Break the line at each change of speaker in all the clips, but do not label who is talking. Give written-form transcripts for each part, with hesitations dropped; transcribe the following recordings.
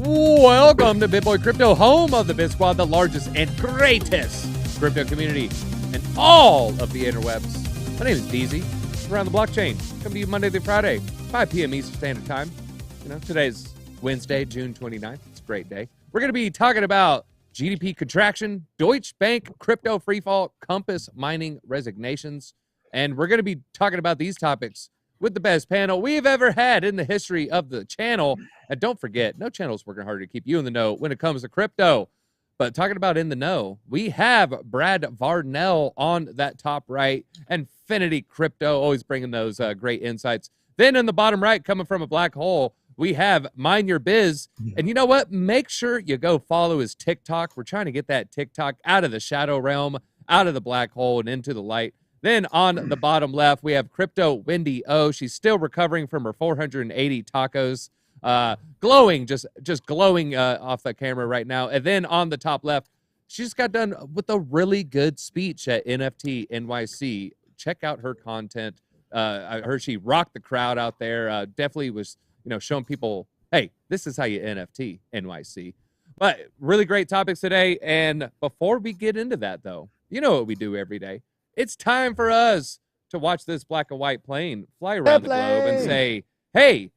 Welcome to BitBoy Crypto, home of the BitSquad, the largest and greatest crypto community in all of the interwebs. My name is DZ, around the blockchain. Come to you Monday through Friday, 5 p.m. Eastern Standard Time. You know, today's Wednesday, June 29th. It's a great day. We're going to be talking about GDP contraction, Deutsche Bank Crypto freefall, Compass mining resignations, and we're going to be talking about these topics with the best panel we've ever had in the history of the channel. And don't forget, no channel's working harder to keep you in the know when it comes to crypto. But talking about in the know, we have Brad Varnell on that top right, Infinity Crypto, always bringing those great insights. Then in the bottom right, coming from a black hole, we have Your Biz. And you know what? Make sure you go follow his TikTok. We're trying to get that TikTok out of the shadow realm, out of the black hole, and into the light. Then on the bottom left, we have CryptoWendyO. She's still recovering from her 480 tacos. Glowing, just glowing off the camera right now. And then on the top left, she just got done with a really good speech at NFT NYC. Check out her content. I heard she rocked the crowd out there. Definitely was, showing people, hey, this is how you NFT NYC. But really great topics today. And before we get into that, though, you know what we do every day. It's time for us to watch this black and white plane fly around the globe and say, hey,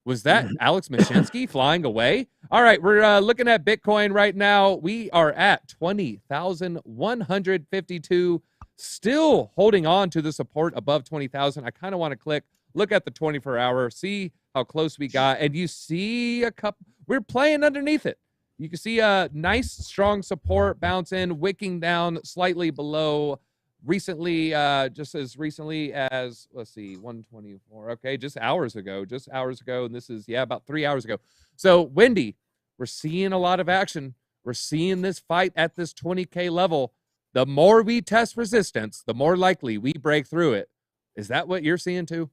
was that Alex Mashinsky flying away? All right, we're looking at Bitcoin right now. We are at 20,152, still holding on to the support above 20,000. I kind of want to look at the 24-hour, see how close we got. And you see a couple, we're playing underneath it. You can see a nice, strong support bounce in, wicking down slightly below recently, just as recently as, let's see, 124. Okay, just hours ago. And this is, about 3 hours ago. So, Wendy, we're seeing a lot of action. We're seeing this fight at this 20K level. The more we test resistance, the more likely we break through it. Is that what you're seeing too?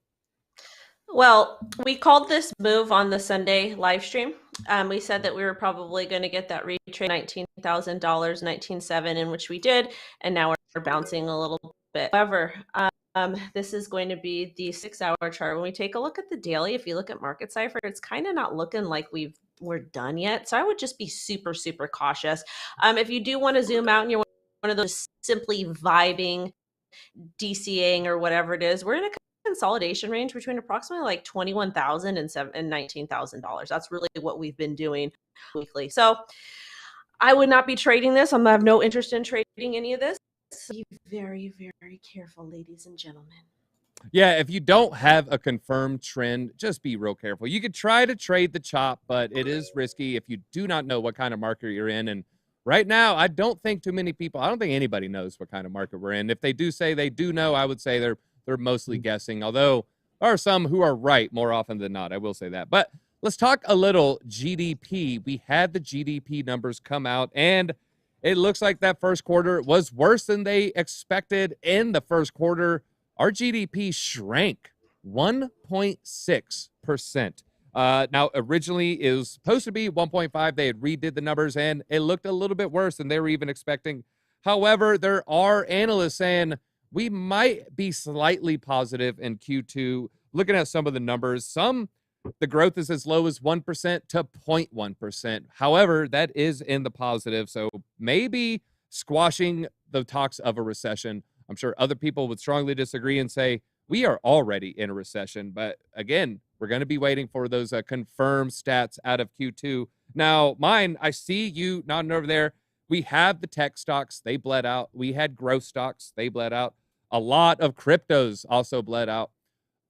Well, we called this move on the Sunday live stream. We said that we were probably going to get that retrade $19,000, 19.7, in which we did, and now we're bouncing a little bit. However, this is going to be the 6-hour chart. When we take a look at the daily, if you look at Market Cipher, it's kind of not looking like we're done yet. So I would just be super, super cautious. If you do want to zoom out and you're one of those simply vibing, DCAing or whatever it is, we're in a consolidation range between approximately like $21,000 and $19,000. That's really what we've been doing weekly. So I would not be trading this. I have no interest in trading any of this. Be very, very careful, ladies and gentlemen.
Yeah, if you don't have a confirmed trend, just be real careful. You could try to trade the chop, but it is risky if you do not know what kind of market you're in. And right now, I don't think anybody knows what kind of market we're in. If they do say they do know, I would say they're mostly guessing, although there are some who are right more often than not. I will say that. But let's talk a little GDP. We had the GDP numbers come out, and it looks like that first quarter was worse than they expected. In the first quarter, our GDP shrank 1.6%. Now, originally, it was supposed to be 1.5. They had redid the numbers, and it looked a little bit worse than they were even expecting. However, there are analysts saying we might be slightly positive in Q2. Looking at some of the numbers, the growth is as low as 1% to 0.1%. However, that is in the positive, so maybe squashing the talks of a recession. I'm sure other people would strongly disagree and say we are already in a recession. But again, we're going to be waiting for those confirmed stats out of Q2. Now, I see you nodding over there. We have the tech stocks. They bled out. We had growth stocks. They bled out. A lot of cryptos also bled out.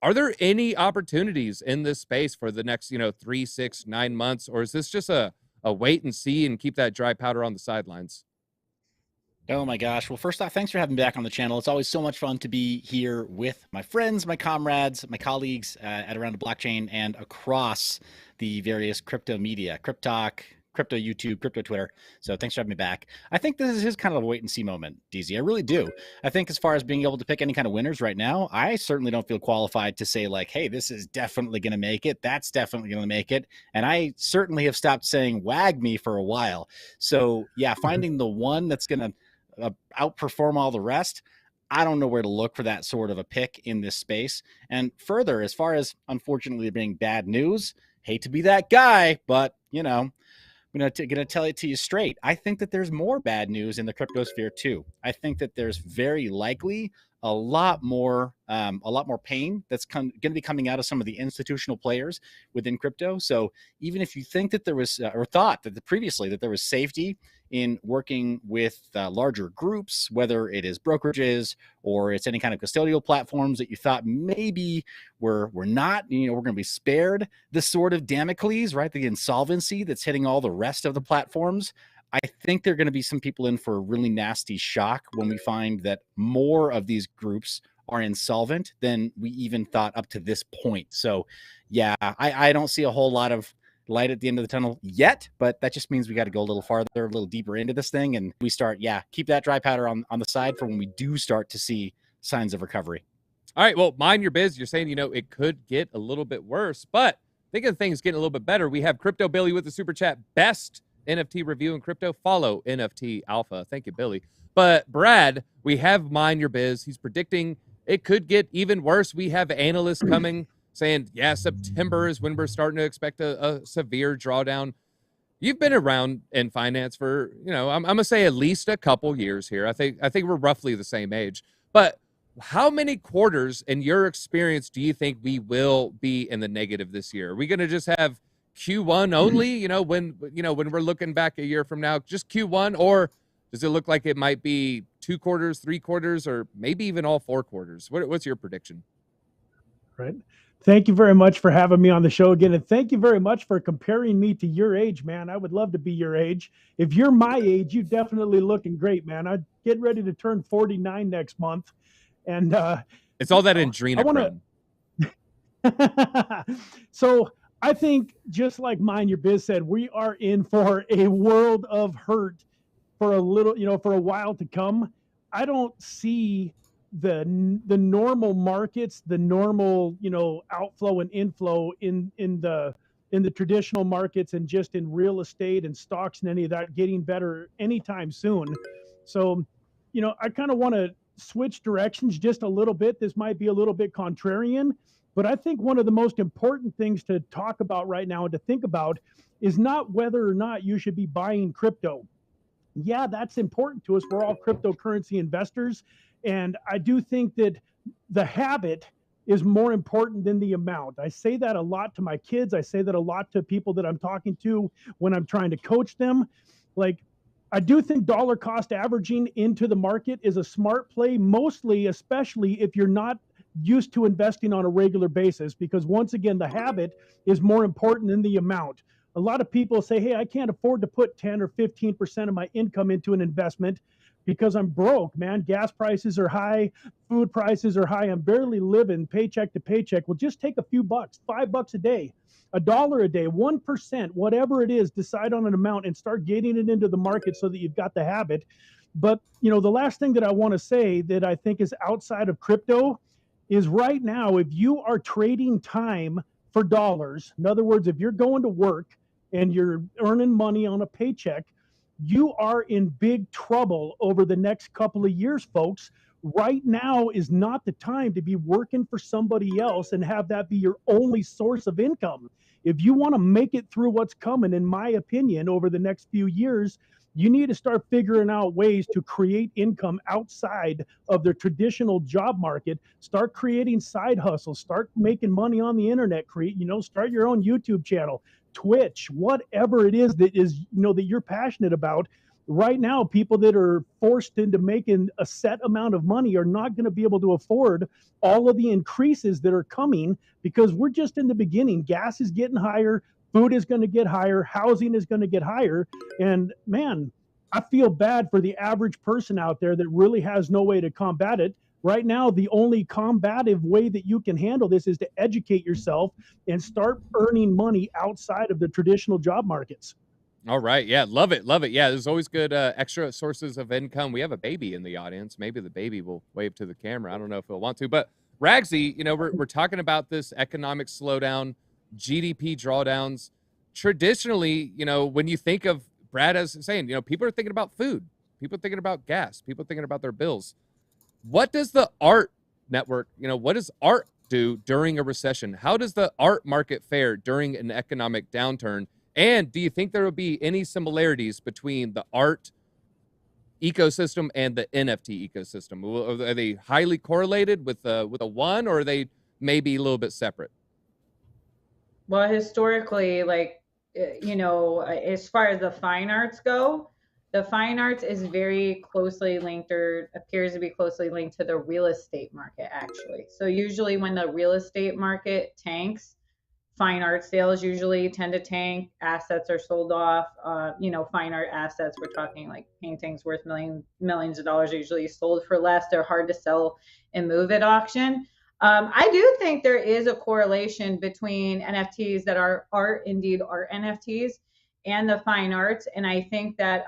Are there any opportunities in this space for the next, 3, 6, 9 months? Or is this just a wait and see and keep that dry powder on the sidelines?
Oh my gosh. Well, first off, thanks for having me back on the channel. It's always so much fun to be here with my friends, my comrades, my colleagues at Around the Blockchain and across the various crypto media, CrypTalk, Crypto YouTube, Crypto Twitter. So thanks for having me back. I think this is kind of a wait and see moment, DZ. I really do. I think as far as being able to pick any kind of winners right now, I certainly don't feel qualified to say like, hey, this is definitely going to make it. That's definitely going to make it. And I certainly have stopped saying wag me for a while. So yeah, finding the one that's going to outperform all the rest, I don't know where to look for that sort of a pick in this space. And further, as far as unfortunately being bad news, hate to be that guy, but I'm going to tell it to you straight. I think that there's more bad news in the crypto sphere too. I think that there's very likely a lot more pain that's going to be coming out of some of the institutional players within crypto. So even if you think that there was or thought that previously that there was safety in working with larger groups, whether it is brokerages or it's any kind of custodial platforms that you thought maybe we're not, we're going to be spared the sword of Damocles, right? The insolvency that's hitting all the rest of the platforms. I think there are going to be some people in for a really nasty shock when we find that more of these groups are insolvent than we even thought up to this point. So yeah, I don't see a whole lot of light at the end of the tunnel yet, but that just means we got to go a little farther, a little deeper into this thing. And we start, keep that dry powder on the side for when we do start to see signs of recovery.
All right, well, mind your biz. You're saying, it could get a little bit worse, but think of things getting a little bit better. We have Crypto Billy with the super chat. Best NFT review in crypto. Follow NFT Alpha. Thank you, Billy. But Brad, we have mind your biz. He's predicting it could get even worse. We have analysts coming saying, September is when we're starting to expect a severe drawdown. You've been around in finance for, I'm going to say at least a couple years here. I think we're roughly the same age. But how many quarters in your experience do you think we will be in the negative this year? Are we going to just have Q1 only, when we're looking back a year from now, just Q1, or does it look like it might be 2 quarters, 3 quarters, or maybe even all 4 quarters? What's your prediction?
Right. Thank you very much for having me on the show again. And thank you very much for comparing me to your age, man. I would love to be your age. If you're my age, you definitely looking great, man. I'm getting ready to turn 49 next month. And
it's all that adrenochrome.
So I think just like Mind Your Biz said, we are in for a world of hurt for a little, for a while to come. I don't see the normal markets, the normal, outflow and inflow in the traditional markets and just in real estate and stocks and any of that getting better anytime soon. So, I kind of want to switch directions just a little bit. This might be a little bit contrarian, but I think one of the most important things to talk about right now and to think about is not whether or not you should be buying crypto. Yeah, that's important to us. We're all cryptocurrency investors. And I do think that the habit is more important than the amount. I say that a lot to my kids. I say that a lot to people that I'm talking to when I'm trying to coach them. Like, I do think dollar cost averaging into the market is a smart play, especially if you're not used to investing on a regular basis, because once again, the habit is more important than the amount. A lot of people say, hey, I can't afford to put 10 or 15% of my income into an investment because I'm broke, man. Gas prices are high, food prices are high. I'm barely living paycheck to paycheck. Well, just take a few bucks, $5 a day, $1 a day, 1%, whatever it is, decide on an amount and start getting it into the market so that you've got the habit. But, the last thing that I want to say that I think is outside of crypto is right now, if you are trading time for dollars, in other words, if you're going to work and you're earning money on a paycheck, you are in big trouble over the next couple of years, folks. Right now is not the time to be working for somebody else and have that be your only source of income. If you want to make it through what's coming, in my opinion, over the next few years, you need to start figuring out ways to create income outside of the traditional job market. Start creating side hustles, start making money on the internet, start your own YouTube channel, Twitch, whatever it is that you're passionate about. Right now, people that are forced into making a set amount of money are not going to be able to afford all of the increases that are coming, because we're just in the beginning. Gas is getting higher, food is going to get higher, housing is going to get higher. And man, I feel bad for the average person out there that really has no way to combat it. Right now, the only combative way that you can handle this is to educate yourself and start earning money outside of the traditional job markets.
All right. Yeah. Love it. Love it. Yeah. There's always good extra sources of income. We have a baby in the audience. Maybe the baby will wave to the camera. I don't know if he'll want to, but Ragzy, we're talking about this economic slowdown, GDP drawdowns. Traditionally, when you think of Brad as saying, people are thinking about food, people are thinking about gas, people are thinking about their bills. What does the art network, what does art do during a recession? How does the art market fare during an economic downturn? And do you think there will be any similarities between the art ecosystem and the NFT ecosystem? Are they highly correlated with a one, or are they maybe a little bit separate?
Well, historically, like, as far as the fine arts go, the fine arts is very closely linked, or appears to be closely linked, to the real estate market, actually. So usually when the real estate market tanks, fine art sales usually tend to tank. Assets are sold off. Fine art assets, we're talking like paintings worth millions of dollars, are usually sold for less. They're hard to sell and move at auction. I do think there is a correlation between NFTs that are indeed art NFTs and the fine arts. And I think that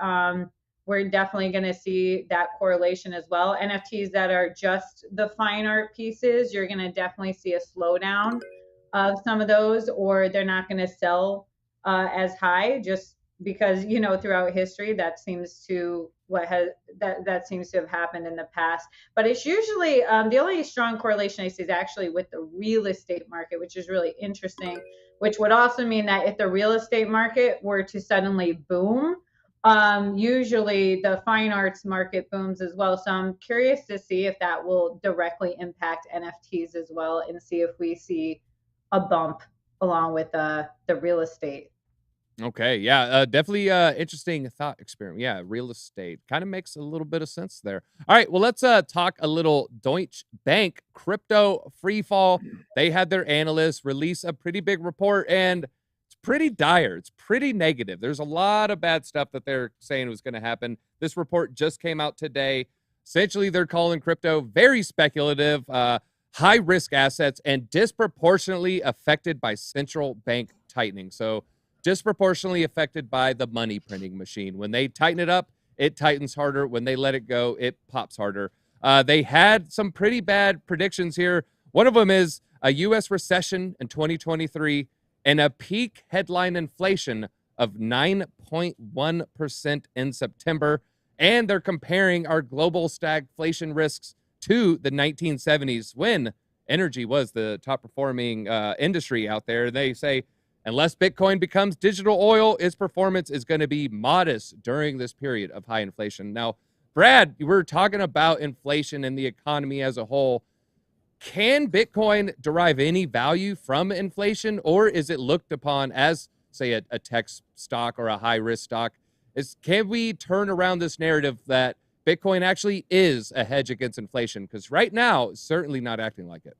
we're definitely going to see that correlation as well. NFTs that are just the fine art pieces, you're going to definitely see a slowdown of some of those, or they're not going to sell as high, just because throughout history that seems to have happened in the past. But it's usually the only strong correlation I see is actually with the real estate market, which is really interesting, which would also mean that if the real estate market were to suddenly boom, usually the fine arts market booms as well. So I'm curious to see if that will directly impact NFTs as well, and see if we see a bump along with the real estate.
Okay, yeah, definitely interesting thought experiment. Yeah, real estate kind of makes a little bit of sense there. All right, well, let's talk a little Deutsche Bank Crypto freefall. They had their analysts release a pretty big report, and it's pretty dire. It's pretty negative. There's a lot of bad stuff that they're saying was going to happen. This report just came out today. Essentially, they're calling crypto very speculative, high risk assets, and disproportionately affected by central bank tightening. So disproportionately affected by the money printing machine. When they tighten it up, it tightens harder. When they let it go, it pops harder. They had some pretty bad predictions here. One of them is a U.S. recession in 2023 and a peak headline inflation of 9.1% in September. And they're comparing our global stagflation risks to the 1970s, when energy was the top performing industry out there. They say, unless Bitcoin becomes digital oil, its performance is going to be modest during this period of high inflation. Now, Brad, we're talking about inflation and the economy as a whole. Can Bitcoin derive any value from inflation, or is it looked upon as, say, a tech stock or a high-risk stock? Can we turn around this narrative that Bitcoin actually is a hedge against inflation? Because right now, it's certainly not acting like it.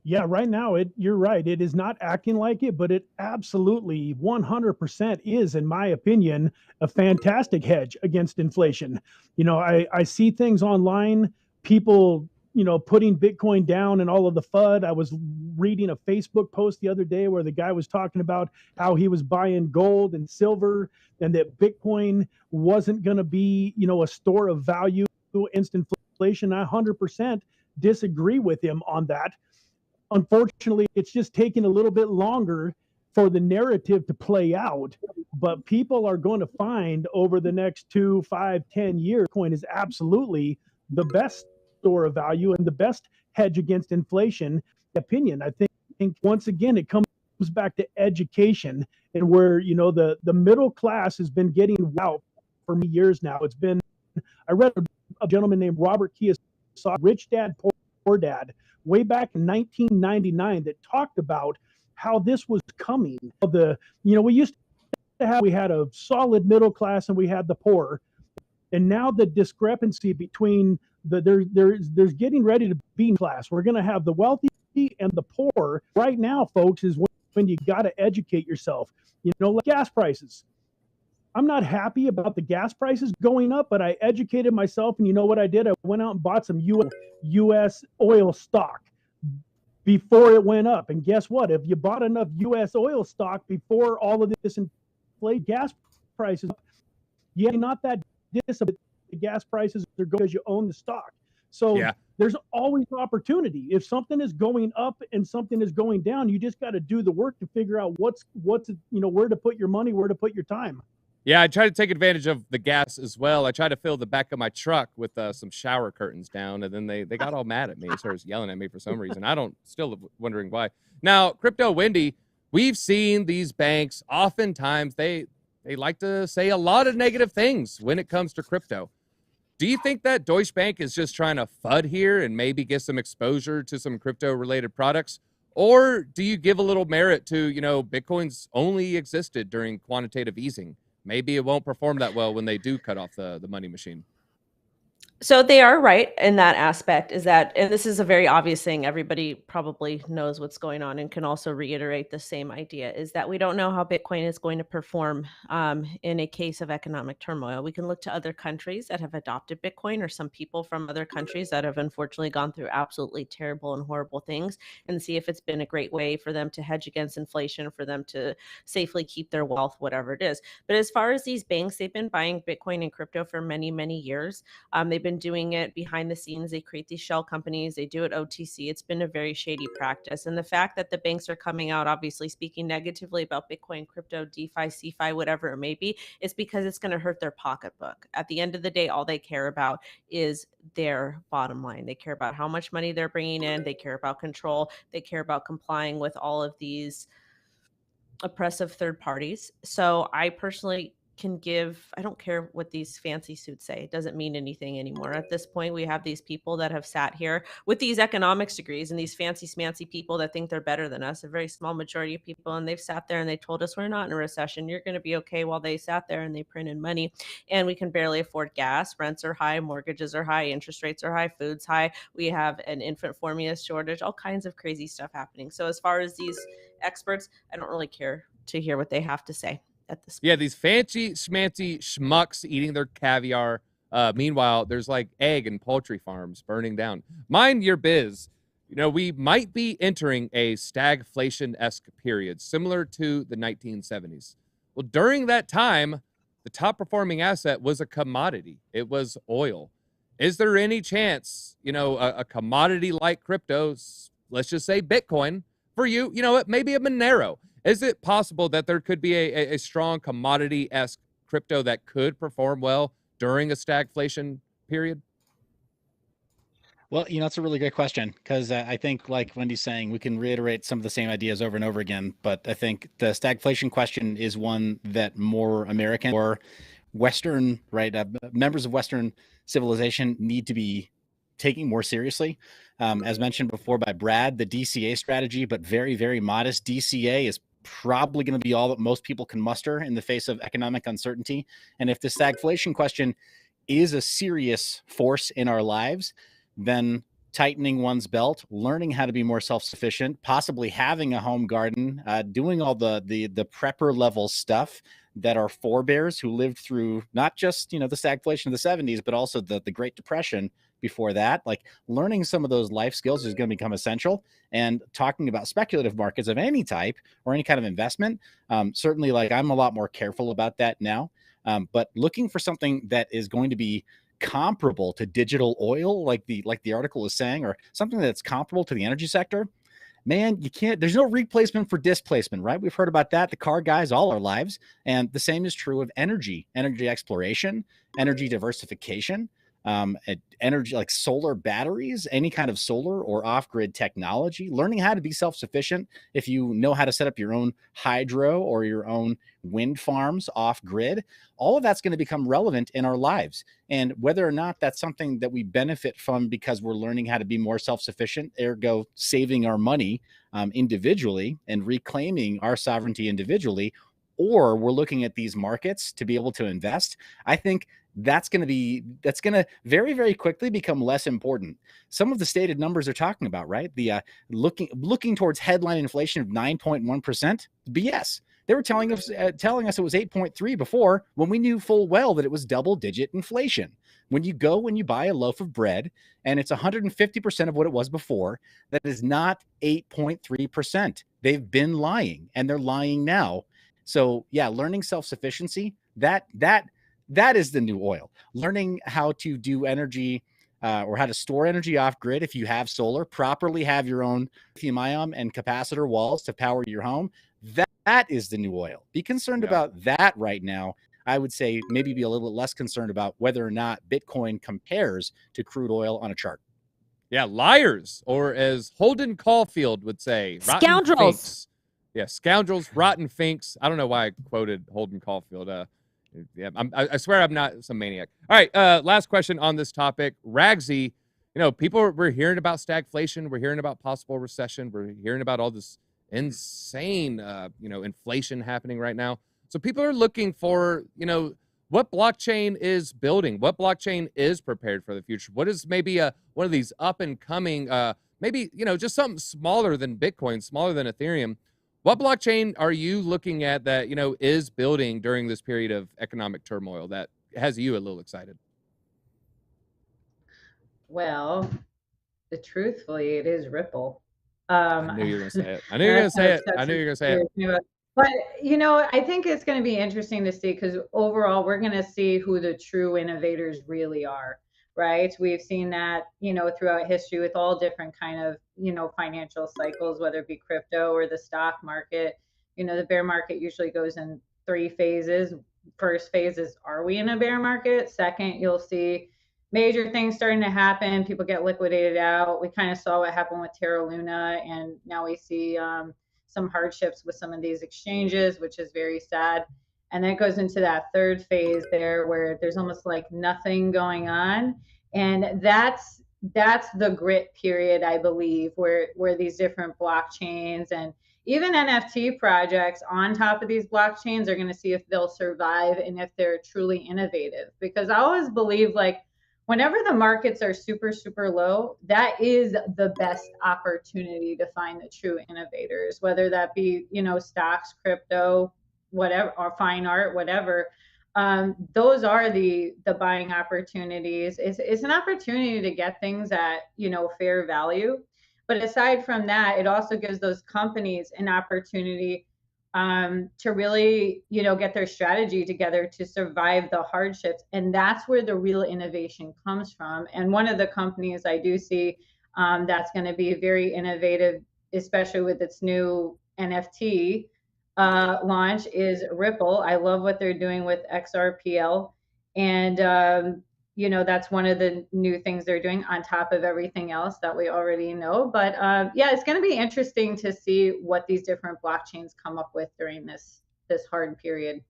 Yeah, right now, you're right. It is not acting like it, but it absolutely 100% is, in my opinion, a fantastic hedge against inflation. I see things online, people, putting Bitcoin down and all of the FUD. I was reading a Facebook post the other day where the guy was talking about how he was buying gold and silver, and that Bitcoin wasn't going to be, a store of value against inflation. I 100% disagree with him on that. Unfortunately, it's just taking a little bit longer for the narrative to play out, but people are going to find over the next 2, 5, 10 years, Bitcoin is absolutely the best store of value and the best hedge against inflation. Opinion, I think once again, it comes back to education, and where, the middle class has been getting out for many years now. I read a gentleman named Robert Kiyosaki, Rich Dad, Poor Dad, way back in 1999, that talked about how this was coming. We had a solid middle class and we had the poor, and now the discrepancy between there's getting ready to be class. We're going to have the wealthy and the poor. Right now, folks, is when you got to educate yourself. Like gas prices. I'm not happy about the gas prices going up, but I educated myself, and you know what I did? I went out and bought some U.S. oil stock before it went up. And guess what? If you bought enough U.S. oil stock before all of this inflated gas prices, you're not that disappointed. The gas prices are going because you own the stock. So yeah, there's always opportunity. If something is going up and something is going down, you just got to do the work to figure out what's where to put your money, where to put your time.
Yeah, I try to take advantage of the gas as well. I try to fill the back of my truck with some shower curtains down, and then they got all mad at me and started yelling at me for some reason. I don't still wondering why. Now, Crypto Wendy, we've seen these banks oftentimes they like to say a lot of negative things when it comes to crypto. Do you think that Deutsche Bank is just trying to FUD here and maybe get some exposure to some crypto related products? Or do you give a little merit to, Bitcoin's only existed during quantitative easing? Maybe it won't perform that well when they do cut off the money machine.
So they are right in that aspect, is that, and this is a very obvious thing, everybody probably knows what's going on and can also reiterate the same idea, is that we don't know how Bitcoin is going to perform in a case of economic turmoil. We can look to other countries that have adopted Bitcoin, or some people from other countries that have unfortunately gone through absolutely terrible and horrible things, and see if it's been a great way for them to hedge against inflation, for them to safely keep their wealth, whatever it is. But as far as these banks, they've been buying Bitcoin and crypto for many, many years. They've been doing it behind the scenes. They create these shell companies. They do it OTC. It's been a very shady practice. And the fact that the banks are coming out, obviously speaking negatively about Bitcoin, crypto, DeFi, CeFi, whatever it may be, it's because it's going to hurt their pocketbook. At the end of the day, all they care about is their bottom line. They care about how much money they're bringing in. They care about control. They care about complying with all of these oppressive third parties. So I personally I don't care what these fancy suits say. It doesn't mean anything anymore. At this point, we have these people that have sat here with these economics degrees, and these fancy smancy people that think they're better than us, a very small majority of people. And they've sat there and they told us we're not in a recession. You're going to be okay, while they sat there and they printed money, and we can barely afford gas. Rents are high, mortgages are high, interest rates are high, food's high. We have an infant formula shortage, all kinds of crazy stuff happening. So as far as these experts, I don't really care to hear what they have to say at this point.
Yeah, these fancy schmancy schmucks eating their caviar. Meanwhile, there's like egg and poultry farms burning down. Mind your biz. We might be entering a stagflation-esque period similar to the 1970s. Well, during that time, the top performing asset was a commodity. It was oil. Is there any chance, a commodity like cryptos, let's just say Bitcoin, for you, maybe a Monero? Is it possible that there could be a strong commodity-esque crypto that could perform well during a stagflation period?
Well, it's a really great question, because I think, like Wendy's saying, we can reiterate some of the same ideas over and over again. But I think the stagflation question is one that more American or Western, right, members of Western civilization need to be taking more seriously. As mentioned before by Brad, the DCA strategy, but very, very modest DCA, is probably going to be all that most people can muster in the face of economic uncertainty. And if the stagflation question is a serious force in our lives, then tightening one's belt, learning how to be more self-sufficient, possibly having a home garden, doing all the prepper level stuff that our forebears who lived through not just, the stagflation of the 70s, but also the Great Depression before that, like learning some of those life skills is going to become essential. And talking about speculative markets of any type or any kind of investment, certainly, like, I'm a lot more careful about that now. But looking for something that is going to be comparable to digital oil, like the article is saying, or something that's comparable to the energy sector, man, there's no replacement for displacement, right? We've heard about that, the car guys, all our lives. And the same is true of energy exploration, energy diversification, energy like solar batteries, any kind of solar or off-grid technology, learning how to be self-sufficient. If you know how to set up your own hydro or your own wind farms off-grid, all of that's going to become relevant in our lives. And whether or not that's something that we benefit from because we're learning how to be more self-sufficient, ergo saving our money individually and reclaiming our sovereignty individually, or we're looking at these markets to be able to invest, I think that's going to very, very quickly become less important. Some of the stated numbers are talking about, right? The looking towards headline inflation of 9.1%, BS. They were telling us it was 8.3 before, when we knew full well that it was double-digit inflation. When you go and you buy a loaf of bread and it's 150% of what it was before, that is not 8.3%. They've been lying, and they're lying now. So yeah, learning self-sufficiency, that is the new oil. Learning how to do energy or how to store energy off grid if you have solar, properly have your own lithium-ion and capacitor walls to power your home. That is the new oil. Be concerned about that right now. I would say maybe be a little bit less concerned about whether or not Bitcoin compares to crude oil on a chart.
Yeah, liars, or as Holden Caulfield would say, rotten
Scoundrels.
finks. Yeah, scoundrels, rotten finks. I don't know why I quoted Holden Caulfield. Yeah, I swear I'm not some maniac. All right, last question on this topic. Ragzy, we're hearing about stagflation. We're hearing about possible recession. We're hearing about all this insane, inflation happening right now. So people are looking for, what blockchain is building, what blockchain is prepared for the future. What is maybe one of these up and coming, maybe, just something smaller than Bitcoin, smaller than Ethereum. What blockchain are you looking at that, is building during this period of economic turmoil that has you a little excited?
Well, truthfully, it is Ripple.
I knew you were going to say it. I knew you were going to say it. I knew you were going to say it.
But, I think it's going to be interesting to see, because overall, we're going to see who the true innovators really are, right? We've seen that, throughout history with all different kind of, financial cycles, whether it be crypto or the stock market. The bear market usually goes in 3 phases. First phase is, are we in a bear market? Second, you'll see major things starting to happen. People get liquidated out. We kind of saw what happened with Terra Luna, and now we see some hardships with some of these exchanges, which is very sad. And then it goes into that third phase there where there's almost like nothing going on. And that's the grit period, I believe, where these different blockchains and even NFT projects on top of these blockchains are going to see if they'll survive and if they're truly innovative. Because I always believe, like, whenever the markets are super, super low, that is the best opportunity to find the true innovators, whether that be, stocks, crypto, whatever, or fine art, whatever. Those are the buying opportunities. It's an opportunity to get things at, fair value. But aside from that, it also gives those companies an opportunity to really, get their strategy together to survive the hardships. And that's where the real innovation comes from. And one of the companies I do see that's going to be very innovative, especially with its new NFT launch, is Ripple. I love what they're doing with XRPL. And, that's one of the new things they're doing on top of everything else that we already know. But yeah, it's going to be interesting to see what these different blockchains come up with during this hard period.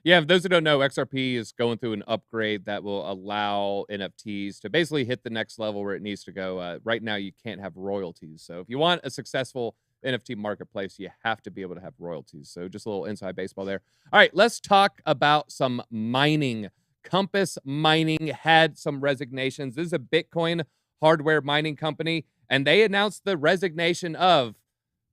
Yeah, for those who don't know, XRP is going through an upgrade that will allow NFTs to basically hit the next level where it needs to go. Right now, you can't have royalties. So if you want a successful NFT marketplace, you have to be able to have royalties. So just a little inside baseball there. All right, let's talk about some mining. Compass Mining had some resignations. This is a Bitcoin hardware mining company, and they announced the resignation of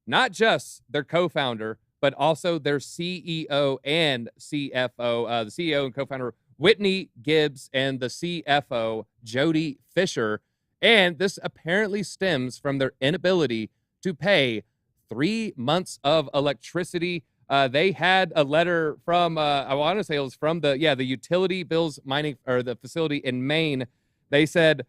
not just their co-founder, but also their CEO and CFO, the CEO and co-founder, Whitney Gibbs, and the CFO, Jody Fisher. And this apparently stems from their inability to pay 3 months of electricity. They had a letter from, I want to say it was from the utility bills mining, or the facility in Maine. They said,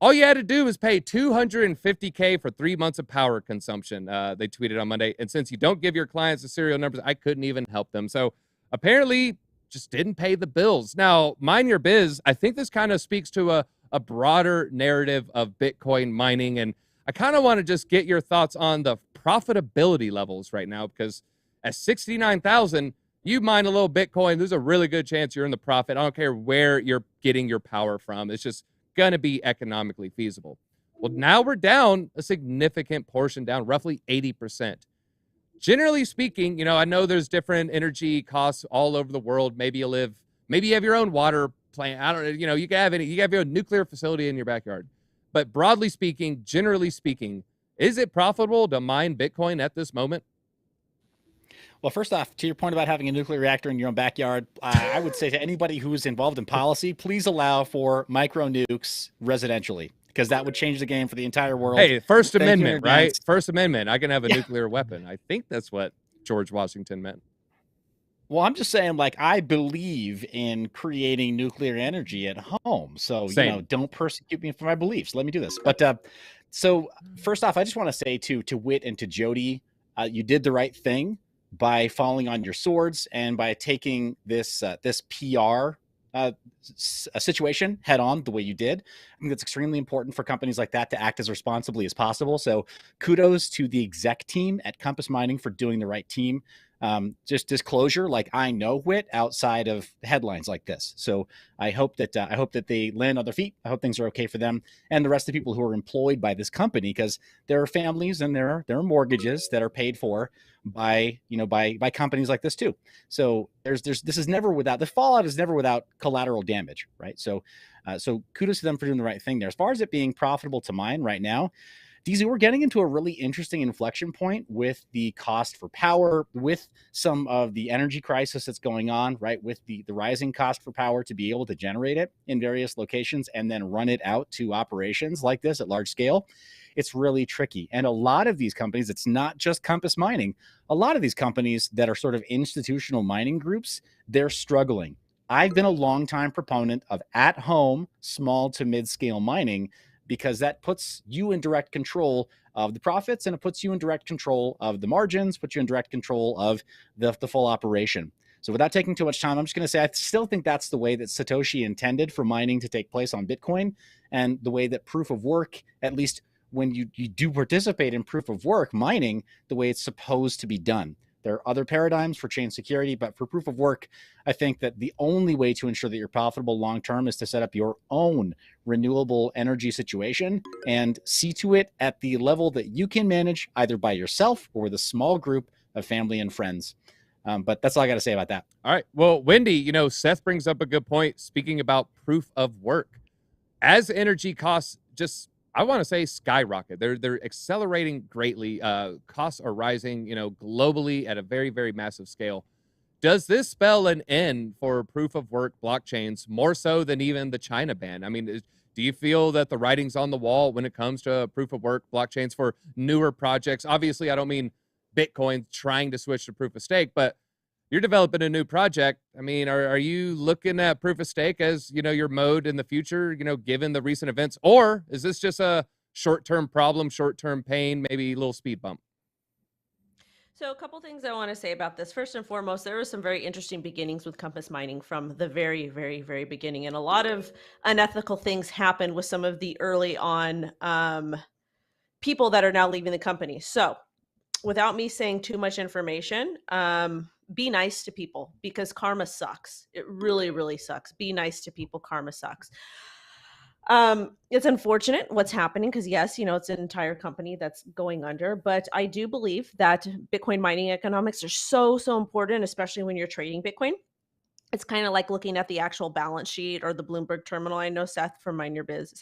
all you had to do was pay $250K for 3 months of power consumption. They tweeted on Monday. And since you don't give your clients the serial numbers, I couldn't even help them. So apparently just didn't pay the bills. Now, Mind Your Biz, I think this kind of speaks to a broader narrative of Bitcoin mining. And I kind of want to just get your thoughts on the profitability levels right now, because at 69,000, you mine a little Bitcoin, there's a really good chance you're in the profit. I don't care where you're getting your power from. It's just going to be economically feasible. Well, now we're down a significant portion, down roughly 80%. Generally speaking, I know there's different energy costs all over the world. Maybe you have your own water plant. I don't know, you can have your own nuclear facility in your backyard. But broadly speaking, generally speaking, is it profitable to mine Bitcoin at this moment?
Well, first off, to your point about having a nuclear reactor in your own backyard, I would say to anybody who is involved in policy, please allow for micro nukes residentially, because that would change the game for the entire world.
Hey, First Amendment, right? First Amendment. I can have a nuclear weapon. I think that's what George Washington meant.
Well, I'm just saying, like, I believe in creating nuclear energy at home. So, don't persecute me for my beliefs. Let me do this. But so first off, I just want to say to Whit and to Jody, you did the right thing. by falling on your swords and by taking this this PR a situation head on the way you did. I think that's extremely important for companies like that to act as responsibly as possible. So kudos to the exec team at Compass Mining for doing the right team. Just disclosure, like I know Whit outside of headlines like this. So I hope that they land on their feet. I hope things are okay for them and the rest of the people who are employed by this company, because there are families and there are mortgages that are paid for by by companies like this too. So this is never without, the fallout is never without collateral damage, right? So so kudos to them for doing the right thing there. As far as it being profitable to mine right now, DZ, we're getting into a really interesting inflection point with the cost for power, with some of the energy crisis that's going on, right? With the rising cost for power to be able to generate it in various locations and then run it out to operations like this at large scale. It's really tricky. And a lot of these companies, it's not just Compass Mining, a lot of these companies that are sort of institutional mining groups, they're struggling. I've been a longtime proponent of at-home, small to mid-scale mining, because that puts you in direct control of the profits and it puts you in direct control of the margins, puts you in direct control of the full operation. So without taking too much time, I'm just going to say I still think that's the way that Satoshi intended for mining to take place on Bitcoin, and the way that proof of work, at least when you do participate in proof of work mining, the way it's supposed to be done. There are other paradigms for chain security, but for proof of work, I think that the only way to ensure that you're profitable long-term is to set up your own renewable energy situation and see to it at the level that you can manage either by yourself or with a small group of family and friends. But that's all I got to say about that.
All right. Well, Wendy, Seth brings up a good point speaking about proof of work. As energy costs just, I want to say, skyrocket. They're accelerating greatly. Costs are rising, globally at a very, very massive scale. Does this spell an end for proof of work blockchains more so than even the China ban? I mean, do you feel that the writing's on the wall when it comes to proof of work blockchains for newer projects? Obviously, I don't mean Bitcoin trying to switch to proof of stake, but you're developing a new project. I mean, are you looking at proof of stake as, your mode in the future, given the recent events? Or is this just a short-term problem, short-term pain, maybe a little speed bump?
So a couple things I want to say about this. First and foremost, there were some very interesting beginnings with Compass Mining from the very, very, very beginning. And a lot of unethical things happened with some of the early on people that are now leaving the company. So without me saying too much information, be nice to people, because karma sucks. It really, really sucks. Be nice to people. Karma sucks. It's unfortunate what's happening, because yes, it's an entire company that's going under, but I do believe that Bitcoin mining economics are so, so important, especially when you're trading Bitcoin. It's kind of like looking at the actual balance sheet or the Bloomberg terminal. I know Seth from Mind Your Biz,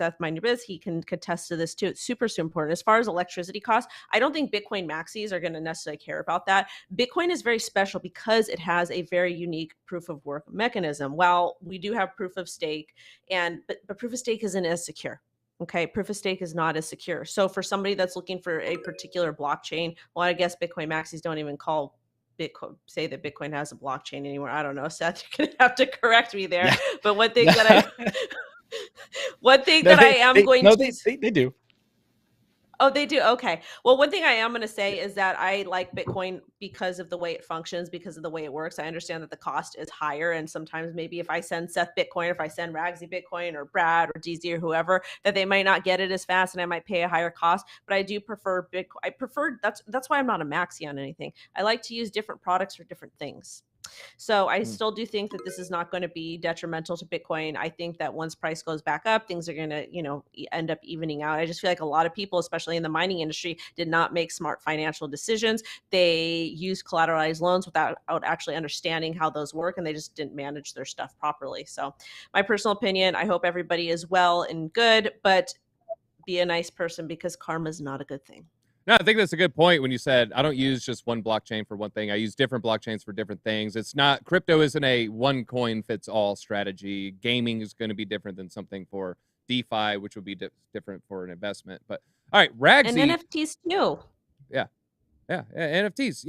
he can contest to this too. It's super, super important. As far as electricity costs, I don't think Bitcoin maxis are going to necessarily care about that. Bitcoin is very special because it has a very unique proof of work mechanism. While we do have proof of stake, but proof of stake isn't as secure. Okay, proof of stake is not as secure. So for somebody that's looking for a particular blockchain, well, I guess Bitcoin maxis don't even call Bitcoin, say that Bitcoin has a blockchain anymore. I don't know, Seth, you're gonna have to correct me there. Yeah. But one thing that
they do.
Oh, they do. Okay. Well, one thing I am going to say is that I like Bitcoin because of the way it functions, because of the way it works. I understand that the cost is higher. And sometimes maybe if I send Seth Bitcoin, or if I send Ragzy Bitcoin or Brad or DZ or whoever, that they might not get it as fast and I might pay a higher cost. But I do prefer Bitcoin. That's why I'm not a maxi on anything. I like to use different products for different things. So I still do think that this is not going to be detrimental to Bitcoin. I think that once price goes back up, things are going to, end up evening out. I just feel like a lot of people, especially in the mining industry, did not make smart financial decisions. They used collateralized loans without actually understanding how those work, and they just didn't manage their stuff properly. So my personal opinion, I hope everybody is well and good, but be a nice person, because karma is not a good thing.
No, I think that's a good point when you said I don't use just one blockchain for one thing. I use different blockchains for different things. It's not, crypto isn't a one coin fits all strategy. Gaming is going to be different than something for DeFi, which would be different for an investment. But all right, Ragzy.
And NFTs too.
Yeah, NFTs.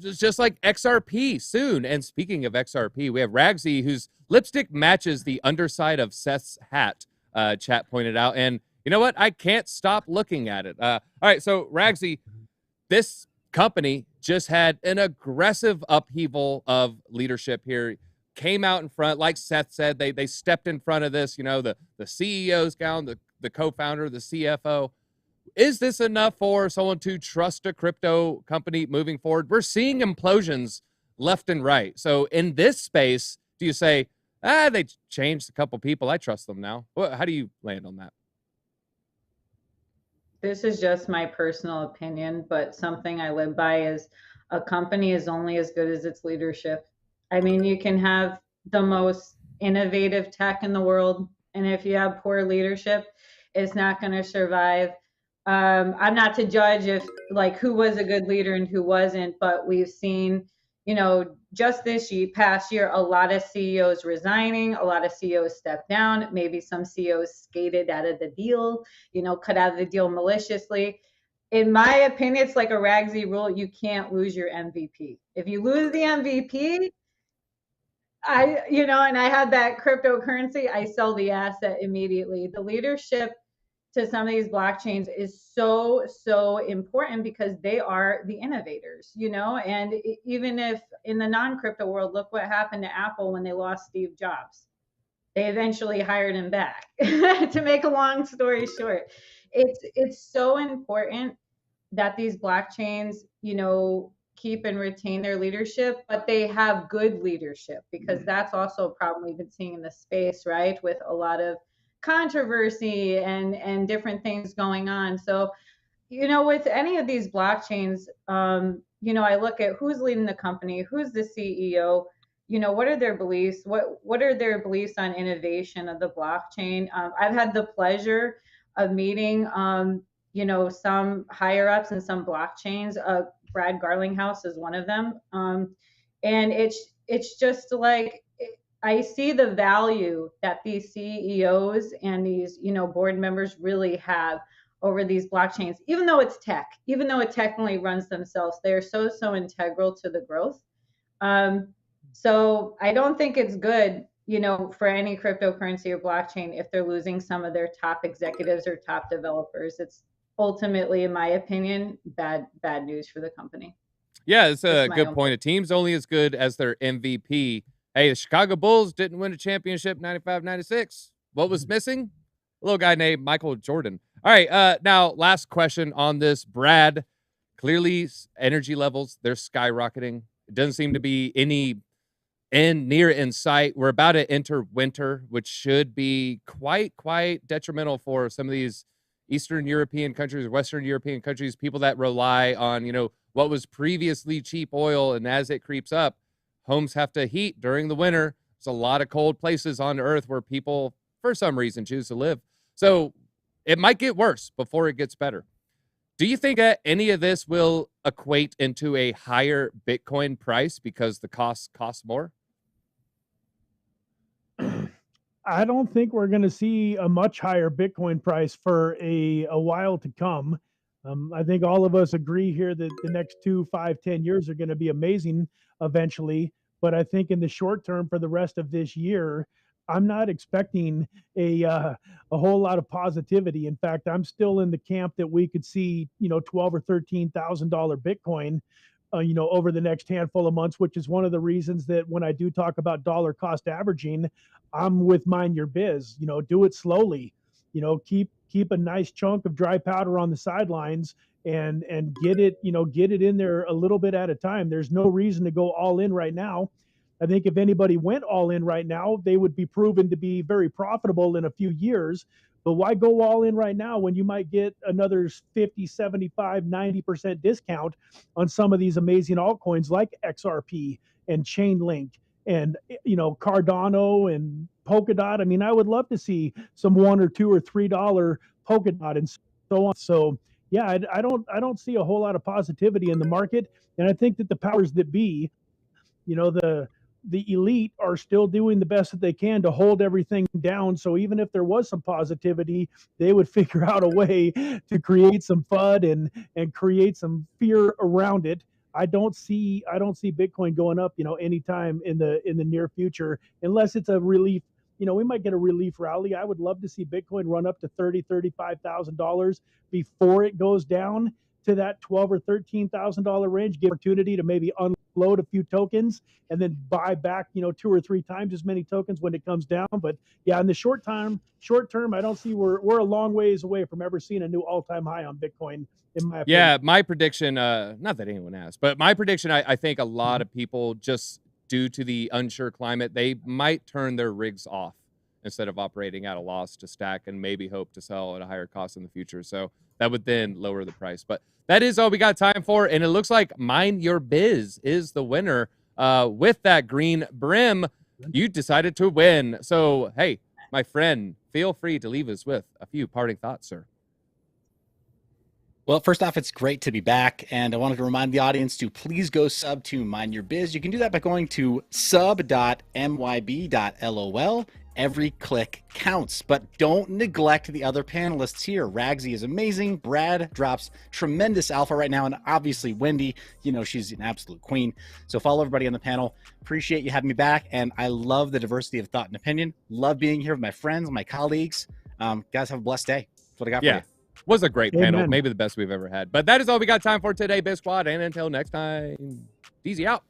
It's just like XRP soon. And speaking of XRP, we have Ragzy, whose lipstick matches the underside of Seth's hat, chat pointed out. And you know what? I can't stop looking at it. All right, so Ragzy, this company just had an aggressive upheaval of leadership here. Came out in front, like Seth said, they stepped in front of this, the CEO's down, the co-founder, the CFO. Is this enough for someone to trust a crypto company moving forward? We're seeing implosions left and right. So in this space, do you say, they changed a couple people, I trust them now? How do you land on that?
This is just my personal opinion, but something I live by is a company is only as good as its leadership. I mean, you can have the most innovative tech in the world, and if you have poor leadership, it's not going to survive. I'm not to judge if like who was a good leader and who wasn't, but we've seen, just this past year, a lot of CEOs resigning, a lot of CEOs stepped down, maybe some CEOs skated out of the deal, cut out of the deal maliciously. In my opinion, it's like a Ragzi rule. You can't lose your MVP. If you lose the MVP, and I had that cryptocurrency, I sell the asset immediately. The leadership to some of these blockchains is so important because they are the innovators, and even if in the non-crypto world, look what happened to Apple when they lost Steve Jobs. They eventually hired him back. To make a long story short, it's so important that these blockchains, keep and retain their leadership, but they have good leadership, because that's also a problem we've been seeing in the space, right? With a lot of controversy and different things going on. So, with any of these blockchains, I look at who's leading the company, who's the CEO, what are their beliefs, what are their beliefs on innovation of the blockchain. I've had the pleasure of meeting, some higher ups and some blockchains. Brad Garlinghouse is one of them, and it's just like, I see the value that these CEOs and these, board members really have over these blockchains, even though it's tech, even though it technically runs themselves, they're so integral to the growth. So I don't think it's good, for any cryptocurrency or blockchain if they're losing some of their top executives or top developers. It's ultimately, in my opinion, bad news for the company.
Yeah, it's a good point. A team's only as good as their MVP. Hey, the Chicago Bulls didn't win a championship 95-96. What was missing? A little guy named Michael Jordan. All right, now last question on this. Brad, clearly energy levels, they're skyrocketing. It doesn't seem to be any near in sight. We're about to enter winter, which should be quite detrimental for some of these Eastern European countries, Western European countries, people that rely on, what was previously cheap oil. And as it creeps up, homes have to heat during the winter. There's a lot of cold places on Earth where people, for some reason, choose to live. So it might get worse before it gets better. Do you think that any of this will equate into a higher Bitcoin price because the costs cost more?
I don't think we're going to see a much higher Bitcoin price for a while to come. I think all of us agree here that the next 2, 5, 10 years are going to be amazing eventually. But I think in the short term, for the rest of this year, I'm not expecting a whole lot of positivity. In fact, I'm still in the camp that we could see, $12,000 or $13,000 Bitcoin, over the next handful of months, which is one of the reasons that when I do talk about dollar cost averaging, I'm with Mind Your Biz. Do it slowly. Keep a nice chunk of dry powder on the sidelines and get it in there a little bit at a time. There's no reason to go all in right now. I think if anybody went all in right now, they would be proven to be very profitable in a few years. But why go all in right now when you might get another 50, 75, 90% discount on some of these amazing altcoins like XRP and Chainlink and Cardano and Polkadot? I mean, I would love to see some $1 or $2 or $3 Polkadot and so on. So yeah, I don't see a whole lot of positivity in the market, and I think that the powers that be, the elite, are still doing the best that they can to hold everything down. So even if there was some positivity, they would figure out a way to create some FUD and create some fear around it. I don't see Bitcoin going up, anytime in the near future, unless it's a relief. We might get a relief rally. I would love to see Bitcoin run up to $30,000, $35,000 before it goes down. to that $12,000 or $13,000 range, give opportunity to maybe unload a few tokens and then buy back, 2 or 3 times as many tokens when it comes down. But yeah, in the short term, I don't see we're a long ways away from ever seeing a new all-time high on Bitcoin, in my opinion.
Yeah, my prediction, not that anyone asked, but my prediction, I think a lot of people, just due to the unsure climate, they might turn their rigs off instead of operating at a loss to stack and maybe hope to sell at a higher cost in the future. So that would then lower the price. But that is all we got time for. And it looks like Mind Your Biz is the winner with that green brim. You decided to win. So, hey, my friend, feel free to leave us with a few parting thoughts, sir.
Well, first off, it's great to be back, and I wanted to remind the audience to please go sub to Mind Your Biz. You can do that by going to sub.myb.lol. Every click counts, but don't neglect the other panelists here. Ragzy is amazing. Brad drops tremendous alpha right now, and obviously Wendy, she's an absolute queen. So follow everybody on the panel. Appreciate you having me back, and I love the diversity of thought and opinion. Love being here with my friends, my colleagues. Guys, have a blessed day. That's what I got for you.
Was a great panel,
Amen.
maybe the best we've ever had. But that is all we got time for today, BitSquad. And until next time, easy out.